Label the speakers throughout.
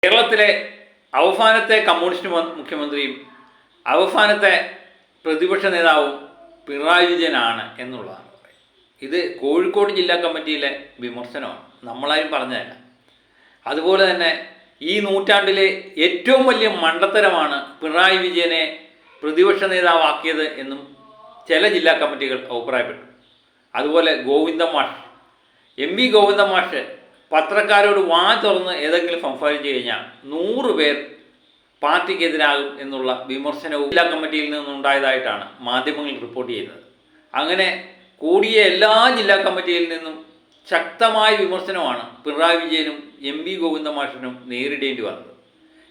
Speaker 1: കേരളത്തിലെ അവസാനത്തെ കമ്മ്യൂണിസ്റ്റ് മുഖ്യമന്ത്രിയും അവസാനത്തെ പ്രതിപക്ഷ നേതാവും പിണറായി വിജയനാണ് എന്നുള്ളതാണ്. ഇത് കോഴിക്കോട് ജില്ലാ കമ്മിറ്റിയിലെ വിമർശനമാണ്, നമ്മളാരും പറഞ്ഞതല്ല. അതുപോലെ തന്നെ ഈ നൂറ്റാണ്ടിലെ ഏറ്റവും വലിയ മണ്ടത്തരമാണ് പിണറായി വിജയനെ പ്രതിപക്ഷ നേതാവാക്കിയത് എന്നും ചില ജില്ലാ കമ്മിറ്റികൾ അഭിപ്രായപ്പെട്ടു. അതുപോലെ ഗോവിന്ദൻ മാഷ്, എം വി ഗോവിന്ദൻ മാഷ് പത്രക്കാരോട് വാ തുറന്ന് ഏതെങ്കിലും സംസാരിച്ചു കഴിഞ്ഞാൽ 100 പേർ പാർട്ടിക്കെതിരാകും എന്നുള്ള വിമർശനവും ജില്ലാ കമ്മിറ്റിയിൽ നിന്നുണ്ടായതായിട്ടാണ് മാധ്യമങ്ങൾ റിപ്പോർട്ട് ചെയ്യുന്നത്. അങ്ങനെ കൂടിയ എല്ലാ ജില്ലാ കമ്മിറ്റിയിൽ നിന്നും ശക്തമായ വിമർശനമാണ് പിണറായി വിജയനും എം വി ഗോവിന്ദൻ മാഷിനും നേരിടേണ്ടി വന്നത്.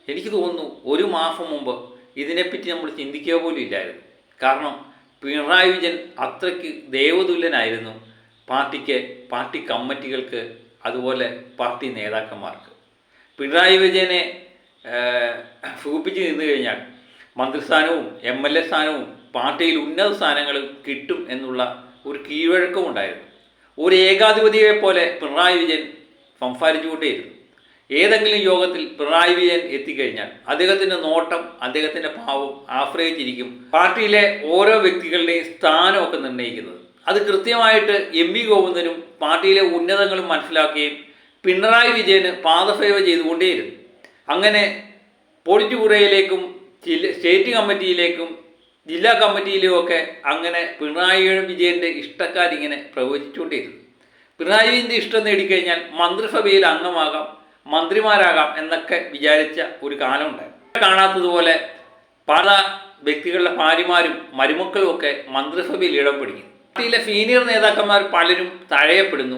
Speaker 1: എനിക്ക് തോന്നുന്നു 1 മാസം മുമ്പ് ഇതിനെപ്പറ്റി നമ്മൾ ചിന്തിക്കുക പോലും ഇല്ലായിരുന്നു. കാരണം പിണറായി വിജയൻ അത്രയ്ക്ക് ദേവതുല്യനായിരുന്നു പാർട്ടി കമ്മിറ്റികൾക്ക്, അതുപോലെ പാർട്ടി നേതാക്കന്മാർക്ക്. പിണറായി വിജയനെ സൂചിപ്പിച്ച് നിന്ന് കഴിഞ്ഞാൽ മന്ത്രിസ്ഥാനവും MLA സ്ഥാനവും പാർട്ടിയിൽ ഉന്നത സ്ഥാനങ്ങളും കിട്ടും എന്നുള്ള ഒരു കീഴ്വഴക്കവും ഉണ്ടായിരുന്നു. ഒരു ഏകാധിപതിയെ പോലെ പിണറായി വിജയൻ സംസാരിച്ചുകൊണ്ടേയിരുന്നു. ഏതെങ്കിലും യോഗത്തിൽ പിണറായി വിജയൻ എത്തിക്കഴിഞ്ഞാൽ അദ്ദേഹത്തിൻ്റെ നോട്ടം, അദ്ദേഹത്തിൻ്റെ ഭാവം ആശ്രയിച്ചിരിക്കും പാർട്ടിയിലെ ഓരോ വ്യക്തികളുടെയും സ്ഥാനമൊക്കെ നിർണ്ണയിക്കുന്നത്. അത് കൃത്യമായിട്ട് എം വി ഗോവിന്ദനും പാർട്ടിയിലെ ഉന്നതങ്ങളും മനസ്സിലാക്കുകയും പിണറായി വിജയന് പാദസേവ ചെയ്തുകൊണ്ടേയിരുന്നു. അങ്ങനെ പോളിറ്റ് ബ്യൂറോയിലേക്കും സ്റ്റേറ്റ് കമ്മിറ്റിയിലേക്കും ജില്ലാ കമ്മിറ്റിയിലുമൊക്കെ അങ്ങനെ പിണറായി വിജയൻ്റെ ഇഷ്ടക്കാരിങ്ങനെ പ്രവചിച്ചുകൊണ്ടേയിരുന്നു. പിണറായി വിജയൻ്റെ ഇഷ്ടം നേടിക്കഴിഞ്ഞാൽ മന്ത്രിസഭയിൽ അംഗമാകാം, മന്ത്രിമാരാകാം എന്നൊക്കെ വിചാരിച്ച ഒരു കാലമുണ്ടായിരുന്നു. കാണാത്തതുപോലെ പല വ്യക്തികളുടെ ഭാര്യമാരും മരുമക്കളും ഒക്കെ മന്ത്രിസഭയിൽ ഇടം പിടിക്കുന്നു. പാർട്ടിയിലെ സീനിയർ നേതാക്കന്മാർ പലരും തഴയപ്പെടുന്നു.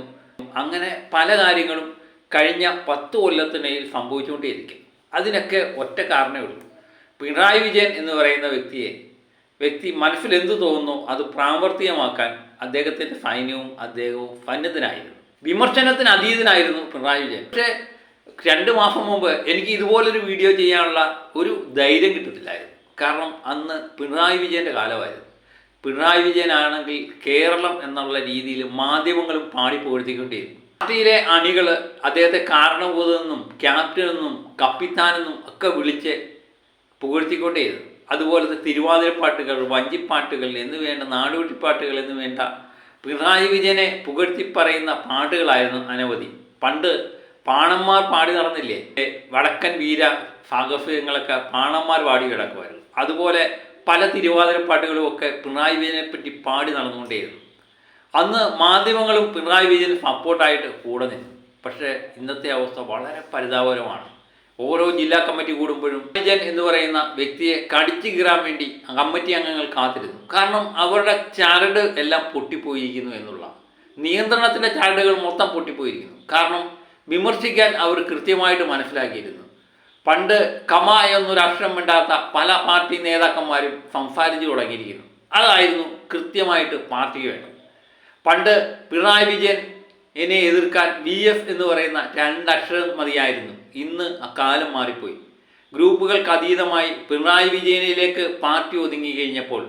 Speaker 1: അങ്ങനെ പല കാര്യങ്ങളും കഴിഞ്ഞ 10 കൊല്ലത്തിനിടയിൽ സംഭവിച്ചുകൊണ്ടേയിരിക്കും. അതിനൊക്കെ ഒറ്റ കാരണമേ ഉള്ളൂ. പിണറായി വിജയൻ എന്ന് പറയുന്ന വ്യക്തി മനസ്സിലെന്തു തോന്നുന്നു അത് പ്രാവർത്തികമാക്കാൻ അദ്ദേഹത്തിൻ്റെ അദ്ദേഹവും സന്നദ്ധനായിരുന്നു. വിമർശനത്തിന് അതീതനായിരുന്നു പിണറായി വിജയൻ. പക്ഷേ 2 മാസം മുമ്പ് എനിക്ക് ഇതുപോലൊരു വീഡിയോ ചെയ്യാനുള്ള ഒരു ധൈര്യം കിട്ടത്തില്ലായിരുന്നു. കാരണം അന്ന് പിണറായി വിജയൻ്റെ കാലമായിരുന്നു. പിണറായി വിജയനാണെങ്കിൽ കേരളം എന്നുള്ള രീതിയിൽ മാധ്യമങ്ങളും പാടിപ്പുകഴ്ത്തിക്കൊണ്ടേയിരുന്നു. പാർട്ടിയിലെ അണികൾ അദ്ദേഹത്തെ കാരണഭൂതമെന്നും ക്യാപ്റ്റനെന്നും കപ്പിത്താനെന്നും ഒക്കെ വിളിച്ച് പുകഴ്ത്തിക്കൊണ്ടേയിരുന്നു. അതുപോലത്തെ തിരുവാതിരപ്പാട്ടുകൾ, വഞ്ചിപ്പാട്ടുകൾ എന്ന് വേണ്ട, നാടോടിപ്പാട്ടുകൾ എന്ന് വേണ്ട പിണറായി വിജയനെ പുകഴ്ത്തി പറയുന്ന പാട്ടുകളായിരുന്നു അനവധി. പണ്ട് പാണന്മാർ പാടി നടന്നില്ലേ, വടക്കൻ വീര സാഹസികങ്ങളൊക്കെ പാണന്മാർ പാടി കിടക്കുമായിരുന്നു. അതുപോലെ പല തിരുവാതിരപ്പാട്ടുകളും ഒക്കെ പിണറായി വിജയനെ പറ്റി പാടി നടന്നുകൊണ്ടേയിരുന്നു. അന്ന് മാധ്യമങ്ങളും പിണറായി വിജയന് സപ്പോർട്ടായിട്ട് കൂടെ നിന്നു. പക്ഷേ ഇന്നത്തെ അവസ്ഥ വളരെ പരിതാപകരമാണ്. ഓരോ ജില്ലാ കമ്മിറ്റി കൂടുമ്പോഴും വിജയൻ എന്ന് പറയുന്ന വ്യക്തിയെ കടിച്ചു കീറാൻ വേണ്ടി കമ്മിറ്റി അംഗങ്ങൾ കാത്തിരുന്നു. കാരണം അവരുടെ ചരട് എല്ലാം പൊട്ടിപ്പോയിരിക്കുന്നു എന്നുള്ള നിയന്ത്രണത്തിൻ്റെ ചരടുകൾ മൊത്തം പൊട്ടിപ്പോയിരിക്കുന്നു. കാരണം വിമർശിക്കാൻ അവർ കൃത്യമായിട്ട് മനസ്സിലാക്കിയിരുന്നു. പണ്ട് കമ എന്നൊരു അക്ഷരം വേണ്ടാത്ത പല പാർട്ടി നേതാക്കന്മാരും സംസാരിച്ചു തുടങ്ങിയിരിക്കുന്നു. അതായിരുന്നു കൃത്യമായിട്ട് പാർട്ടിക്ക് വേണ്ടത്. പണ്ട് പിണറായി വിജയൻ എന്നെ എതിർക്കാൻ VF എന്ന് പറയുന്ന 2 അക്ഷരം മതിയായിരുന്നു. ഇന്ന് അക്കാലം മാറിപ്പോയി. ഗ്രൂപ്പുകൾക്ക് അതീതമായി പിണറായി വിജയനിലേക്ക് പാർട്ടി ഒതുങ്ങി കഴിഞ്ഞപ്പോൾ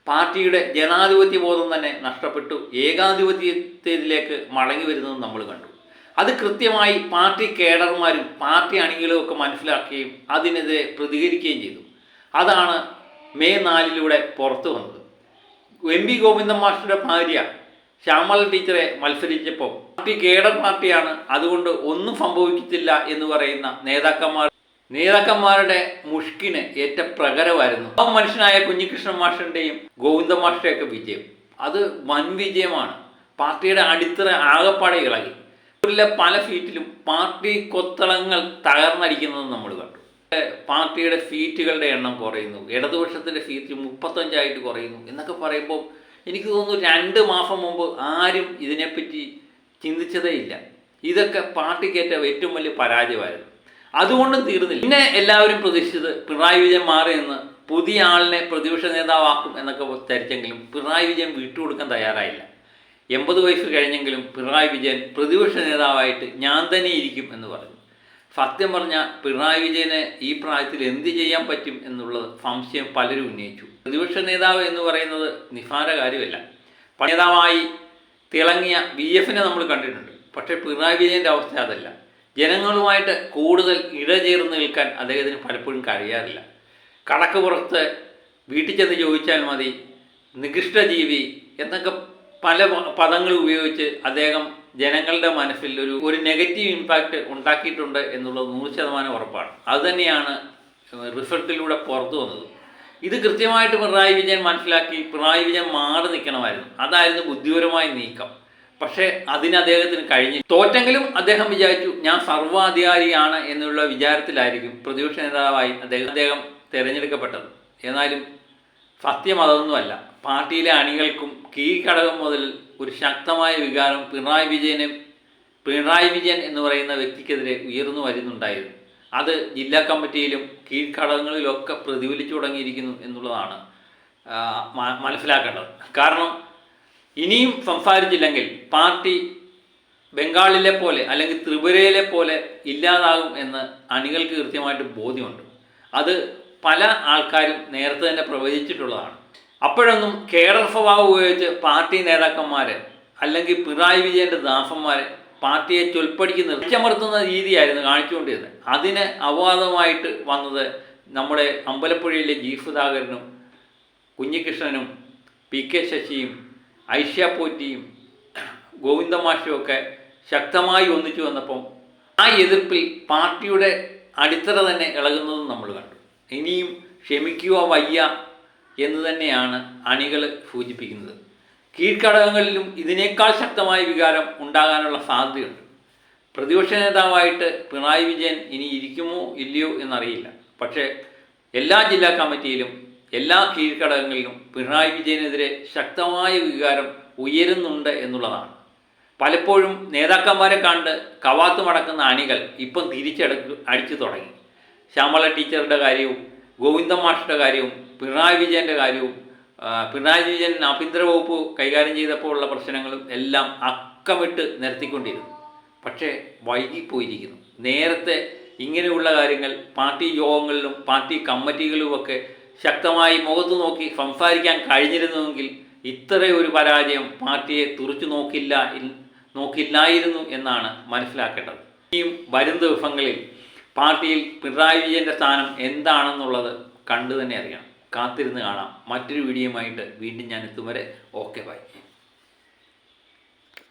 Speaker 1: പാർട്ടിയുടെ ജനാധിപത്യ ബോധം തന്നെ നഷ്ടപ്പെട്ടു. ഏകാധിപത്യത്തിലേക്ക് മടങ്ങി വരുന്നത് നമ്മൾ കണ്ടു. അത് കൃത്യമായി പാർട്ടി കേഡർമാരും പാർട്ടി അണികളും ഒക്കെ മനസ്സിലാക്കുകയും അതിനെതിരെ പ്രതികരിക്കുകയും ചെയ്തു. അതാണ് മെയ് 4 പുറത്തു വന്നത്. എം വി ഗോവിന്ദൻ മാസ്റ്ററുടെ ഭാര്യ ശ്യാമള ടീച്ചറെ മത്സരിച്ചപ്പോൾ പാർട്ടി കേഡർ പാർട്ടിയാണ്, അതുകൊണ്ട് ഒന്നും സംഭവിക്കത്തില്ല എന്ന് പറയുന്ന നേതാക്കന്മാരുടെ മുഷ്കിന് ഏറ്റ പ്രകരമായിരുന്നു മനുഷ്യനായ കുഞ്ഞികൃഷ്ണൻ മാഷിൻ്റെയും ഗോവിന്ദൻ മാഷിൻ്റെയൊക്കെ വിജയം. അത് വൻ വിജയമാണ്. പാർട്ടിയുടെ അടിത്തറ ആകപ്പാടെ ഇളകി. പല സീറ്റിലും പാർട്ടി കൊത്തളങ്ങൾ തകർന്നടിക്കുന്നത് നമ്മൾ കണ്ടു. പാർട്ടിയുടെ സീറ്റുകളുടെ എണ്ണം കുറയുന്നു, ഇടതുപക്ഷത്തിൻ്റെ സീറ്റ് 35 കുറയുന്നു എന്നൊക്കെ പറയുമ്പോൾ എനിക്ക് തോന്നുന്നു 2 മാസം മുമ്പ് ആരും ഇതിനെപ്പറ്റി ചിന്തിച്ചതേ ഇല്ല. ഇതൊക്കെ പാർട്ടിക്കേറ്റ ഏറ്റവും വലിയ പരാജയമായിരുന്നു. അതുകൊണ്ടും തീർന്നില്ല. പിന്നെ എല്ലാവരും പ്രതീക്ഷിച്ചത് പിണറായി വിജയൻ മാറിയെന്ന് പുതിയ ആളിനെ പ്രതിപക്ഷ നേതാവാക്കും എന്നൊക്കെ ധരിച്ചെങ്കിലും പിണറായി വിജയൻ വിട്ടുകൊടുക്കാൻ തയ്യാറായില്ല. 80 വയസ്സ് കഴിഞ്ഞെങ്കിലും പിണറായി വിജയൻ പ്രതിപക്ഷ നേതാവായിട്ട് ഞാൻ തന്നെ ഇരിക്കും എന്ന് പറഞ്ഞു. സത്യം പറഞ്ഞാൽ പിണറായി വിജയന് ഈ പ്രായത്തിൽ എന്ത് ചെയ്യാൻ പറ്റും എന്നുള്ളത് സംശയം പലരും ഉന്നയിച്ചു. പ്രതിപക്ഷ നേതാവ് എന്ന് പറയുന്നത് നിസ്സാര കാര്യമല്ല. നേതാവായി തിളങ്ങിയ VF നമ്മൾ കണ്ടിട്ടുണ്ട്. പക്ഷേ പിണറായി വിജയൻ്റെ അവസ്ഥ അതല്ല. ജനങ്ങളുമായിട്ട് കൂടുതൽ ഇഴചേർന്ന് നിൽക്കാൻ അദ്ദേഹത്തിന് പലപ്പോഴും കഴിയാറില്ല. കടക്ക് പുറത്ത് വീട്ടിൽ ചെന്ന് ചോദിച്ചാൽ മതി, നികൃഷ്ടജീവി എന്നൊക്കെ പല പദങ്ങൾ ഉപയോഗിച്ച് അദ്ദേഹം ജനങ്ങളുടെ മനസ്സിൽ ഒരു നെഗറ്റീവ് ഇമ്പാക്റ്റ് ഉണ്ടാക്കിയിട്ടുണ്ട് എന്നുള്ളത് 100% ഉറപ്പാണ്. അതുതന്നെയാണ് റിസൾട്ടിലൂടെ പുറത്തു വന്നത്. ഇത് കൃത്യമായിട്ട് പിണറായി വിജയൻ മനസ്സിലാക്കി പിണറായി വിജയൻ മാറി നിൽക്കണമായിരുന്നു. അതായിരുന്നു ബുദ്ധിപരമായ നീക്കം. പക്ഷേ അതിന് അദ്ദേഹത്തിന് കഴിഞ്ഞില്ല. തോറ്റെങ്കിലും അദ്ദേഹം വിചാരിച്ചു ഞാൻ സർവാധികാരിയാണ് എന്നുള്ള വിചാരത്തിലായിരിക്കും പ്രതിപക്ഷ നേതാവായി അദ്ദേഹം തിരഞ്ഞെടുക്കപ്പെട്ടത്. എന്നാലും സത്യം അതൊന്നുമല്ല. പാർട്ടിയിലെ അണികൾക്കും കീഴ്ഘടകം മുതൽ ഒരു ശക്തമായ വികാരം പിണറായി വിജയൻ എന്ന് പറയുന്ന വ്യക്തിക്കെതിരെ ഉയർന്നു വരുന്നുണ്ടായിരുന്നു. അത് ജില്ലാ കമ്മിറ്റിയിലും കീഴ്ഘടകങ്ങളിലൊക്കെ പ്രതിഫലിച്ചു തുടങ്ങിയിരിക്കുന്നു എന്നുള്ളതാണ് മനസ്സിലാക്കേണ്ടത്. കാരണം ഇനിയും സംസാരിച്ചില്ലെങ്കിൽ പാർട്ടി ബംഗാളിലെ പോലെ അല്ലെങ്കിൽ ത്രിപുരയിലെ പോലെ ഇല്ലാതാകും എന്ന് അണികൾക്ക് കൃത്യമായിട്ട് ബോധ്യമുണ്ട്. അത് പല ആൾക്കാരും നേരത്തെ തന്നെ പ്രവചിച്ചിട്ടുള്ളതാണ്. അപ്പോഴൊന്നും കേഡർ സ്വഭാവം ഉപയോഗിച്ച് പാർട്ടി നേതാക്കന്മാർ അല്ലെങ്കിൽ പിണറായി വിജയൻ്റെ ദാസന്മാരെ പാർട്ടിയെ ചൊൽപ്പടിക്ക് നിർച്ചമർത്തുന്ന രീതിയായിരുന്നു കാണിച്ചുകൊണ്ടിരുന്നത്. അതിന് അപവാദമായിട്ട് വന്നത് നമ്മുടെ അമ്പലപ്പുഴയിലെ ജി സുധാകരനും കുഞ്ഞികൃഷ്ണനും PK ശശിയും ഐഷ്യ പോറ്റിയും ഗോവിന്ദമാഷും ഒക്കെ ശക്തമായി ഒന്നിച്ചു വന്നപ്പം ആ എതിർപ്പിൽ പാർട്ടിയുടെ അടിത്തറ തന്നെ ഇളകുന്നതും നമ്മൾ കണ്ടു. ഇനിയും ക്ഷമിക്കുക വയ്യ എന്ന് തന്നെയാണ് അണികൾ സൂചിപ്പിക്കുന്നത്. കീഴ്ഘടകങ്ങളിലും ഇതിനേക്കാൾ ശക്തമായ വികാരം ഉണ്ടാകാനുള്ള സാധ്യതയുണ്ട്. പ്രതിപക്ഷ നേതാവായിട്ട് പിണറായി വിജയൻ ഇനി ഇരിക്കുമോ ഇല്ലയോ എന്നറിയില്ല. പക്ഷേ എല്ലാ ജില്ലാ കമ്മിറ്റിയിലും എല്ലാ കീഴ്ഘടകങ്ങളിലും പിണറായി വിജയനെതിരെ ശക്തമായ വികാരം ഉയരുന്നുണ്ട് എന്നുള്ളതാണ്. പലപ്പോഴും നേതാക്കന്മാരെ കണ്ട് കവാത്ത് മടക്കുന്ന അണികൾ ഇപ്പം അടിച്ചു തുടങ്ങി. ശ്യാമള ടീച്ചറുടെ കാര്യവും ഗോവിന്ദൻ മാഷിൻ്റെ കാര്യവും പിണറായി വിജയൻ്റെ കാര്യവും പിണറായി വിജയൻ ആഭ്യന്തര വകുപ്പ് കൈകാര്യം ചെയ്തപ്പോൾ ഉള്ള പ്രശ്നങ്ങളും എല്ലാം അക്കമിട്ട് നിരത്തിക്കൊണ്ടിരുന്നു. പക്ഷേ വൈകിപ്പോയിരിക്കുന്നു. നേരത്തെ ഇങ്ങനെയുള്ള കാര്യങ്ങൾ പാർട്ടി യോഗങ്ങളിലും പാർട്ടി കമ്മിറ്റികളുമൊക്കെ ശക്തമായി മുഖത്ത് നോക്കി സംസാരിക്കാൻ കഴിഞ്ഞിരുന്നുവെങ്കിൽ ഇത്രയൊരു പരാജയം പാർട്ടിയെ തുറച്ചു നോക്കില്ലായിരുന്നു എന്നാണ് മനസ്സിലാക്കേണ്ടത്. ഇനിയും വരും ദിവസങ്ങളിൽ പാർട്ടിയിൽ പിണറായി വിജയൻ്റെ സ്ഥാനം എന്താണെന്നുള്ളത് കണ്ടു തന്നെ അറിയണം. കാത്തിരുന്ന് കാണാം. മറ്റൊരു വീഡിയോയുമായിട്ട് വീണ്ടും ഞാൻ എത്തും വരെ ഓക്കെ ബൈ.